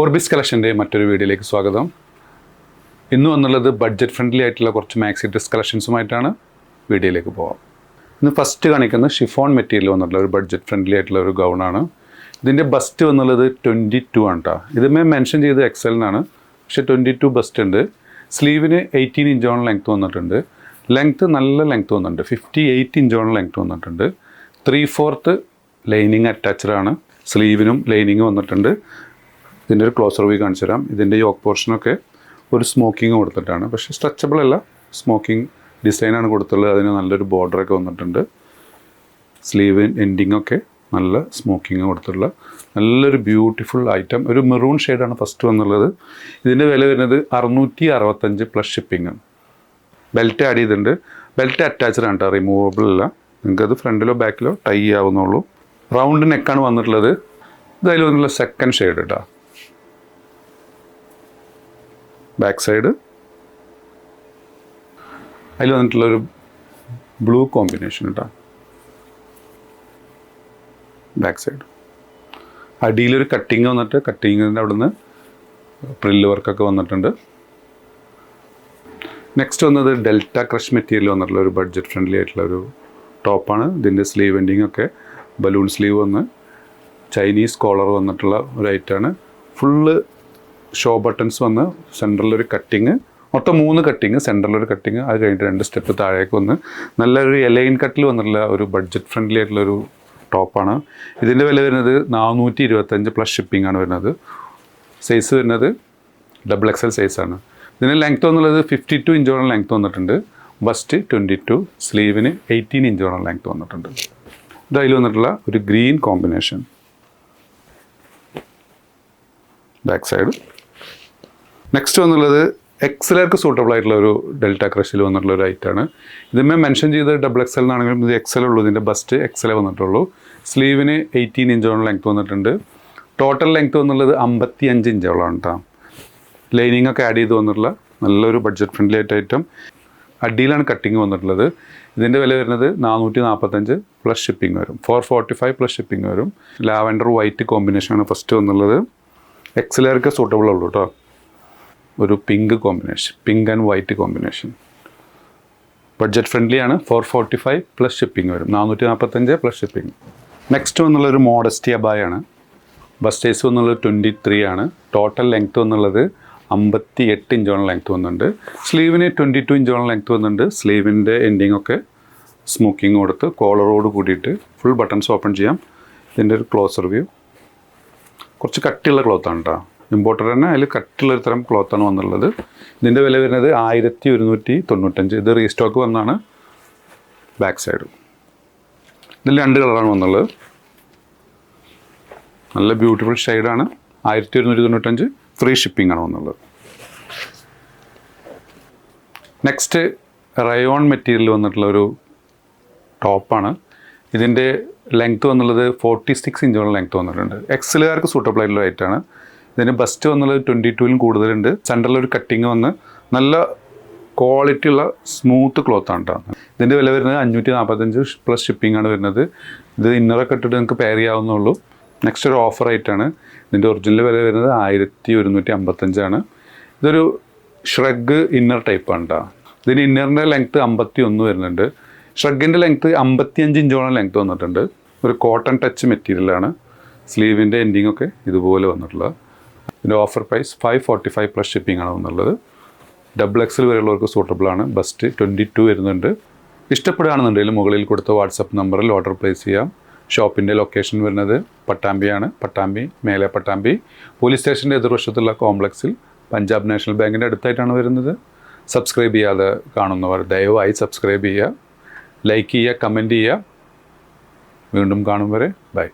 Orbis കളക്ഷൻ്റെ മറ്റൊരു വീഡിയോയിലേക്ക് സ്വാഗതം. ഇന്ന് വന്നുള്ളത് ബഡ്ജറ്റ് ഫ്രണ്ട്ലി ആയിട്ടുള്ള കുറച്ച് മാക്സി ഡ്രസ് കളക്ഷൻസുമായിട്ടാണ്. വീഡിയോയിലേക്ക് പോകാം. ഇന്ന് ഫസ്റ്റ് കാണിക്കുന്നത് ഷിഫോൺ മെറ്റീരിയൽ വന്നിട്ടുള്ള ഒരു ബഡ്ജറ്റ് ഫ്രണ്ട്ലി ആയിട്ടുള്ള ഒരു ഗൗണാണ്. ഇതിൻ്റെ ബസ്റ്റ് വന്നുള്ളത് 22 ആണ് കേട്ടോ. ഇതുമേ മെൻഷൻ ചെയ്ത് എക്സലിനാണ്, പക്ഷേ 22 ബസ്റ്റ് ഉണ്ട്. സ്ലീവിന് 18 ഇഞ്ചോളം ലെങ്ത്ത് വന്നിട്ടുണ്ട്. ലെങ്ത്ത് നല്ല ലെങ്ത്ത് വന്നിട്ടുണ്ട്, 58 ഇഞ്ചോളം ലെങ്ത്ത് വന്നിട്ടുണ്ട്. 3/4 ലൈനിങ് അറ്റാച്ചഡാണ്. സ്ലീവിനും ലൈനിങ് വന്നിട്ടുണ്ട്. ഇതിൻ്റെ ഒരു ക്ലോസർ വ്യൂ കാണിച്ചു തരാം. ഇതിൻ്റെ യോക്ക് പോർഷനൊക്കെ ഒരു സ്മോക്കിങ് കൊടുത്തിട്ടാണ്, പക്ഷേ സ്ട്രെച്ചബിൾ അല്ല, സ്മോക്കിങ് ഡിസൈനാണ് കൊടുത്തുള്ളത്. അതിന് നല്ലൊരു ബോർഡറൊക്കെ വന്നിട്ടുണ്ട്. സ്ലീവ് എൻഡിങ്ങൊക്കെ നല്ല സ്മോക്കിങ് കൊടുത്തിട്ടുള്ള നല്ലൊരു ബ്യൂട്ടിഫുൾ ഐറ്റം. ഒരു മെറൂൺ ഷെയ്ഡാണ് ഫസ്റ്റ് വന്നുള്ളത്. ഇതിൻ്റെ വില വരുന്നത് 665 പ്ലസ് ഷിപ്പിംഗ്. ബെൽറ്റ് ആഡ് ചെയ്തിട്ടുണ്ട്. ബെൽറ്റ് അറ്റാച്ച്ഡ് ആണ് കേട്ടോ, റിമൂവബിൾ അല്ല. നിങ്ങൾക്കത് ഫ്രണ്ടിലോ ബാക്കിലോ ടൈ ആവുന്നുള്ളൂ. റൗണ്ട് നെക്കാണ് വന്നിട്ടുള്ളത്. ഇതതിൽ വന്നിട്ടുള്ള സെക്കൻഡ് ഷെയ്ഡ് കേട്ടോ. ബാക്ക് സൈഡ് അതിൽ വന്നിട്ടുള്ളൊരു ബ്ലൂ കോമ്പിനേഷൻ കേട്ടോ. ബാക്ക് സൈഡ് അടിയിലൊരു കട്ടിങ് വന്നിട്ട് കട്ടിങ്ങിൻ്റെ അവിടെ നിന്ന് പ്രില്ല് വർക്കൊക്കെ വന്നിട്ടുണ്ട്. നെക്സ്റ്റ് വന്നത് ഡെൽറ്റ ക്രഷ് മെറ്റീരിയൽ വന്നിട്ടുള്ള ഒരു ബഡ്ജറ്റ് ഫ്രണ്ട്ലി ആയിട്ടുള്ള ഒരു ടോപ്പാണ്. ഇതിൻ്റെ സ്ലീവ് എൻഡിങ് ഒക്കെ ബലൂൺ സ്ലീവ് വന്ന് ചൈനീസ് കോളർ വന്നിട്ടുള്ള ഒരു ഐറ്റമാണ്. ഫുള്ള് ഷോ ബട്ടൺസ് വന്ന് സെൻറ്ററിലൊരു കട്ടിങ്, മൊത്തം 3 കട്ടിങ്, സെൻറ്ററിലൊരു കട്ടിങ്, അത് കഴിഞ്ഞിട്ട് 2 സ്റ്റെപ്പ് താഴേക്ക് വന്ന് നല്ലൊരു എലൈൻ കട്ടിൽ വന്നിട്ടുള്ള ഒരു ബഡ്ജറ്റ് ഫ്രണ്ട്ലി ആയിട്ടുള്ളൊരു ടോപ്പാണ്. ഇതിൻ്റെ വില വരുന്നത് 425 പ്ലസ് ഷിപ്പിംഗ് ആണ് വരുന്നത്. സൈസ് വരുന്നത് XXL സൈസാണ്. ഇതിന് ലെങ്ത്ത് വന്നുള്ളത് 52 ഇഞ്ചോളം ലെങ്ത്ത് വന്നിട്ടുണ്ട്. ബസ്റ്റ് 22, സ്ലീവിന് 18 ഇഞ്ചോളം ലെങ്ത്ത് വന്നിട്ടുണ്ട്. ഇതതിൽ വന്നിട്ടുള്ള ഒരു green combination. Back side next വന്നുള്ളത് എക്സലർക്ക് സൂട്ടബിൾ ആയിട്ടുള്ള ഒരു ഡെൽറ്റ ക്രഷിൽ വന്നിട്ടുള്ള ഒരു ഐറ്റാണ്. ഇതിന്മേൽ മെൻഷൻ ചെയ്ത് XXL എന്നാണെങ്കിലും ഇത് XL ഉള്ളൂ. ഇതിൻ്റെ ബസ്റ്റ് XL വന്നിട്ടുള്ളൂ. സ്ലീവിന് 18 ഇഞ്ചോളം ലെങ്ത്ത് വന്നിട്ടുണ്ട്. ടോട്ടൽ ലെങ്ത്ത് വന്നുള്ളത് 55 ഇഞ്ചോളമാണ് കേട്ടോ. ലൈനിങ് ഒക്കെ ആഡ് ചെയ്ത് വന്നിട്ടുള്ള നല്ലൊരു ബഡ്ജറ്റ് ഫ്രണ്ട്ലി ആയിട്ട് ഐറ്റം. അടിയിലാണ് കട്ടിങ് വന്നിട്ടുള്ളത്. ഇതിൻ്റെ വില വരുന്നത് 445 പ്ലസ് ഷിപ്പിംഗ് വരും. 445 പ്ലസ് ഷിപ്പിംഗ് വരും. ലാവൻഡർ വൈറ്റ് കോമ്പിനേഷനാണ് ഫസ്റ്റ് വന്നുള്ളത്. XLർക്ക് സൂട്ടബിൾ ഉള്ളൂ കേട്ടോ. ഒരു pink combination, pink and white combination. Budget friendly ആണ്. 445 പ്ലസ് ഷിപ്പിംഗ് വരും. 445 പ്ലസ് ഷിപ്പിംഗ്. നെക്സ്റ്റ് വന്നുള്ളൊരു മോഡസ്റ്റി അബായാണ്. ബസ്റ്റ് സൈസ് വന്നുള്ളത് 23 ആണ്. ടോട്ടൽ ലെങ്ത്ത് വന്നുള്ളത് 58 ഇഞ്ചോളം ലെങ്ത്ത് വന്നിട്ടുണ്ട്. സ്ലീവിന് 22 ഇഞ്ചോളം ലെങ്ത്ത് വന്നിട്ടുണ്ട്. സ്ലീവിൻ്റെ എൻഡിങ് ഒക്കെ സ്മോക്കിങ് കൊടുത്ത് കോളറോട് കൂടിയിട്ട് ഫുൾ ബട്ടൺസ് ഓപ്പൺ ചെയ്യാം. ഇതിൻ്റെ ഒരു ക്ലോസർ വ്യൂ. കുറച്ച് കട്ടിയുള്ള ക്ലോത്താണ് കേട്ടോ. ഇമ്പോർട്ടൻ്റ് തന്നെ അതിൽ കട്ടിയുള്ളൊരു തരം ക്ലോത്താണ് വന്നുള്ളത്. ഇതിൻ്റെ വില വരുന്നത് 1195. ഇത് റീസ്റ്റോക്ക് വന്നാണ്. ബാക്ക് സൈഡ് ഇതിൽ 2 കളറാണ് വന്നുള്ളത്. നല്ല ബ്യൂട്ടിഫുൾ ഷെയ്ഡാണ്. 1195 ഫ്രീ ഷിപ്പിംഗ് ആണ് വന്നുള്ളത്. നെക്സ്റ്റ് റയോൺ മെറ്റീരിയൽ വന്നിട്ടുള്ള ഒരു ടോപ്പാണ്. ഇതിൻ്റെ ലെങ്ത്ത് വന്നുള്ളത് 46 ഇഞ്ചോളം ലെങ്ത്ത് വന്നിട്ടുണ്ട്. XLകാർക്ക് സൂട്ടബിൾ ആയിട്ടുള്ള ഐറ്റാണ്. ഇതിന് ബസ്റ്റ് വന്നുള്ളത് 22-ലും കൂടുതലുണ്ട്. സെൻറ്ററിലൊരു കട്ടിങ് വന്ന് നല്ല ക്വാളിറ്റി ഉള്ള സ്മൂത്ത് ക്ലോത്താണ് കേട്ടോ. ഇതിൻ്റെ വില വരുന്നത് 545 പ്ലസ് ഷിപ്പിംഗ് ആണ് വരുന്നത്. ഇത് ഇന്നറൊക്കെ ഇട്ടിട്ട് നിങ്ങൾക്ക് പെയർ ചെയ്യാവുന്നുള്ളൂ. നെക്സ്റ്റ് ഒരു ഓഫർ ആയിട്ടാണ്. ഇതിൻ്റെ ഒറിജിനൽ വില വരുന്നത് 1155 ആണ്. ഇതൊരു ഷ്രഗ് ഇന്നർ ടൈപ്പാണ് കേട്ടോ. ഇതിന് ഇന്നറിൻ്റെ ലെങ്ത്ത് 51 വരുന്നുണ്ട്. ഷ്രഗിൻ്റെ ലെങ്ത്ത് 55 ഇഞ്ചോളം ലെങ്ത്ത് വന്നിട്ടുണ്ട്. ഒരു കോട്ടൺ ടച്ച് മെറ്റീരിയലാണ്. സ്ലീവിൻ്റെ എൻഡിങ് ഒക്കെ ഇതുപോലെ വന്നിട്ടുള്ളത്. ഇതിൻ്റെ ഓഫർ പ്രൈസ് 545 പ്ലസ് ഷിപ്പിംഗ് ആണ് വന്നുള്ളത്. XXL വരെയുള്ളവർക്ക് സൂട്ടബിളാണ്. ബസ്റ്റ് 22 വരുന്നുണ്ട്. ഇഷ്ടപ്പെടുകയാണെന്നുണ്ടെങ്കിൽ മുകളിൽ കൊടുത്ത വാട്സപ്പ് നമ്പറിൽ ഓർഡർ പ്ലേസ് ചെയ്യാം. ഷോപ്പിൻ്റെ ലൊക്കേഷൻ വരുന്നത് പട്ടാമ്പിയാണ്. പട്ടാമ്പി, മേലെ പട്ടാമ്പി പോലീസ് സ്റ്റേഷൻ്റെ എതിർവശത്തുള്ള കോംപ്ലക്സിൽ പഞ്ചാബ് നാഷണൽ ബാങ്കിൻ്റെ അടുത്തായിട്ടാണ് വരുന്നത്. സബ്സ്ക്രൈബ് ചെയ്യാതെ കാണുന്നവർ ദയവായി സബ്സ്ക്രൈബ് ചെയ്യുക, ലൈക്ക് ചെയ്യുക, കമൻറ്റ് ചെയ്യുക. വീണ്ടും കാണും വരെ ബൈ.